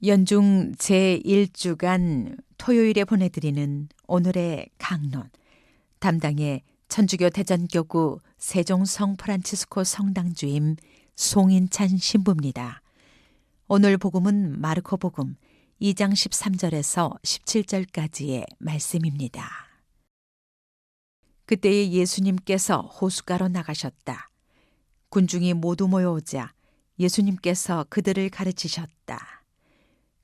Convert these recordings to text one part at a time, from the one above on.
연중 제1주간 토요일에 보내드리는 오늘의 강론, 담당의 천주교 대전교구 세종성 프란치스코 성당주임 송인찬 신부입니다. 오늘 복음은 마르코 복음 2장 13절에서 17절까지의 말씀입니다. 그때에 예수님께서 호숫가로 나가셨다. 군중이 모두 모여오자 예수님께서 그들을 가르치셨다.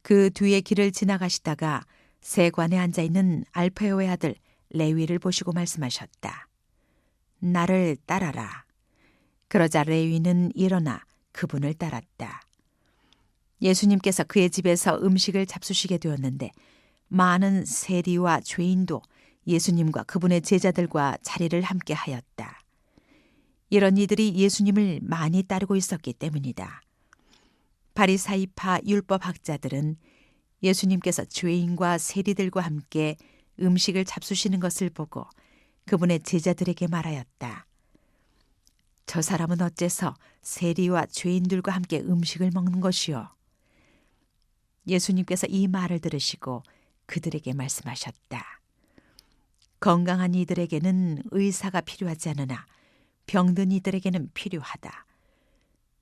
그 뒤에 길을 지나가시다가 세관에 앉아있는 알페오의 아들 레위를 보시고 말씀하셨다. 나를 따라라. 그러자 레위는 일어나 그분을 따랐다. 예수님께서 그의 집에서 음식을 잡수시게 되었는데 많은 세리와 죄인도 예수님과 그분의 제자들과 자리를 함께 하였다. 이런 이들이 예수님을 많이 따르고 있었기 때문이다. 바리사이파 율법학자들은 예수님께서 죄인과 세리들과 함께 음식을 잡수시는 것을 보고 그분의 제자들에게 말하였다. 저 사람은 어째서 세리와 죄인들과 함께 음식을 먹는 것이요? 예수님께서 이 말을 들으시고 그들에게 말씀하셨다. 건강한 이들에게는 의사가 필요하지 않으나 병든 이들에게는 필요하다.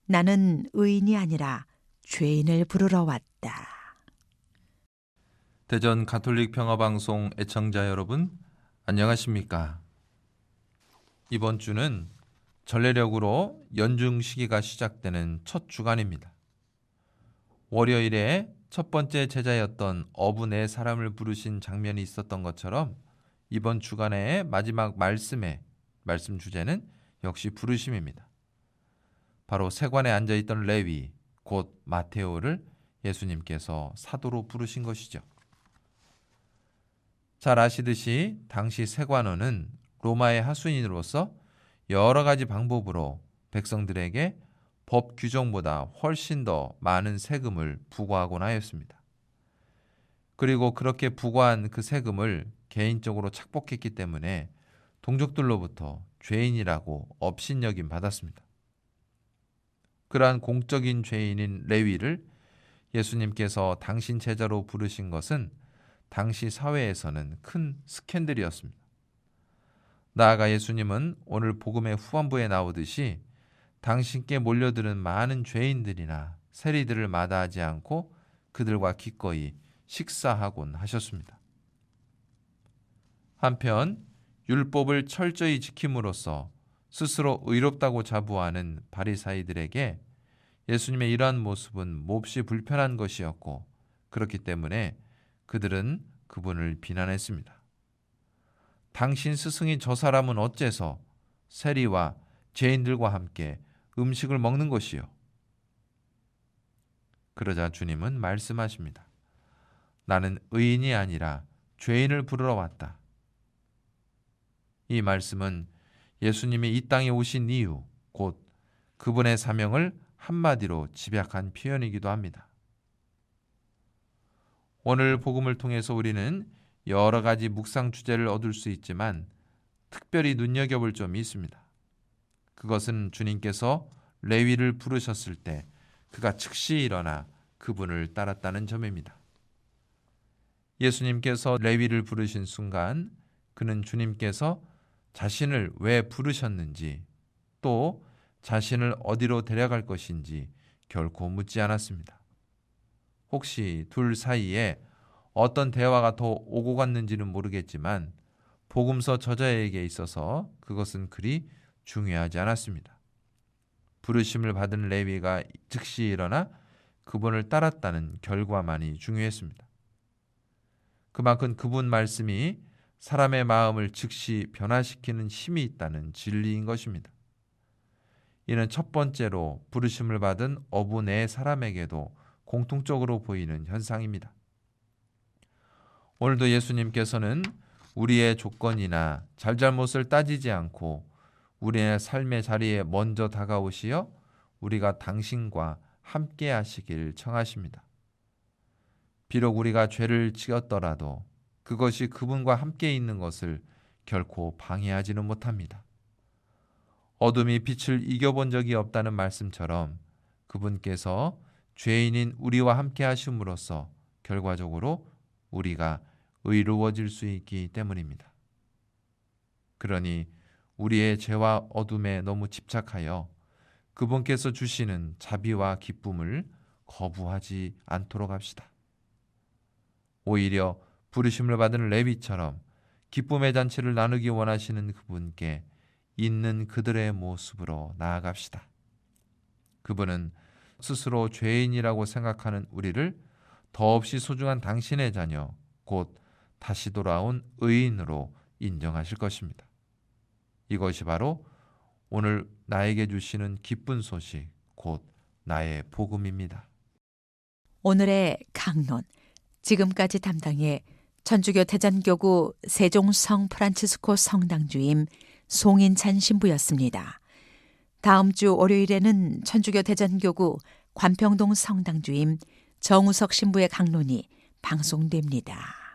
나는 의인이 아니라 죄인을 부르러 왔다. 대전 가톨릭 평화방송 애청자 여러분, 안녕하십니까? 이번 주는 전례력으로 연중 시기가 시작되는 첫 주간입니다. 월요일에 첫 번째 제자였던 어부 네 사람을 부르신 장면이 있었던 것처럼 이번 주간의 마지막 말씀 주제는 역시 부르심입니다. 바로 세관에 앉아있던 레위, 곧 마테오를 예수님께서 사도로 부르신 것이죠. 잘 아시듯이 당시 세관원은 로마의 하수인으로서 여러 가지 방법으로 백성들에게 법 규정보다 훨씬 더 많은 세금을 부과하곤 하였습니다. 그리고 그렇게 부과한 그 세금을 개인적으로 착복했기 때문에 동족들로부터 죄인이라고 업신여김 받았습니다. 그러한 공적인 죄인인 레위를 예수님께서 당신 제자로 부르신 것은 당시 사회에서는 큰 스캔들이었습니다. 나아가 예수님은 오늘 복음의 후반부에 나오듯이 당신께 몰려드는 많은 죄인들이나 세리들을 마다하지 않고 그들과 기꺼이 식사하곤 하셨습니다. 한편 율법을 철저히 지킴으로써 스스로 의롭다고 자부하는 바리사이들에게 예수님의 이러한 모습은 몹시 불편한 것이었고 그렇기 때문에 그들은 그분을 비난했습니다. 당신 스승인 저 사람은 어째서 세리와 죄인들과 함께 음식을 먹는 것이요? 그러자 주님은 말씀하십니다. 나는 의인이 아니라 죄인을 부르러 왔다. 이 말씀은 예수님이 이 땅에 오신 이유, 곧 그분의 사명을 한마디로 집약한 표현이기도 합니다. 오늘 복음을 통해서 우리는 여러 가지 묵상 주제를 얻을 수 있지만 특별히 눈여겨볼 점이 있습니다. 그것은 주님께서 레위를 부르셨을 때 그가 즉시 일어나 그분을 따랐다는 점입니다. 예수님께서 레위를 부르신 순간 그는 주님께서 자신을 왜 부르셨는지 또 자신을 어디로 데려갈 것인지 결코 묻지 않았습니다. 혹시 둘 사이에 어떤 대화가 더 오고 갔는지는 모르겠지만 복음서 저자에게 있어서 그것은 그리 중요하지 않았습니다. 부르심을 받은 레위가 즉시 일어나 그분을 따랐다는 결과만이 중요했습니다. 그만큼 그분 말씀이 사람의 마음을 즉시 변화시키는 힘이 있다는 진리인 것입니다. 이는 첫 번째로 부르심을 받은 어부 네 사람에게도 공통적으로 보이는 현상입니다. 오늘도 예수님께서는 우리의 조건이나 잘잘못을 따지지 않고 우리의 삶의 자리에 먼저 다가오시어 우리가 당신과 함께 하시길 청하십니다. 비록 우리가 죄를 지었더라도 그것이 그분과 함께 있는 것을 결코 방해하지는 못합니다. 어둠이 빛을 이겨본 적이 없다는 말씀처럼 그분께서 죄인인 우리와 함께 하심으로써 결과적으로 우리가 의로워질 수 있기 때문입니다. 그러니 우리의 죄와 어둠에 너무 집착하여 그분께서 주시는 자비와 기쁨을 거부하지 않도록 합시다. 오히려 부르심을 받은 레위처럼 기쁨의 잔치를 나누기 원하시는 그분께 있는 그들의 모습으로 나아갑시다. 그분은 스스로 죄인이라고 생각하는 우리를 더없이 소중한 당신의 자녀, 곧 다시 돌아온 의인으로 인정하실 것입니다. 이것이 바로 오늘 나에게 주시는 기쁜 소식, 곧 나의 복음입니다. 오늘의 강론, 지금까지 담당해 천주교 대전교구 세종성 프란치스코 성당주임 송인찬 신부였습니다. 다음 주 월요일에는 천주교 대전교구 관평동 성당주임 정우석 신부의 강론이 방송됩니다.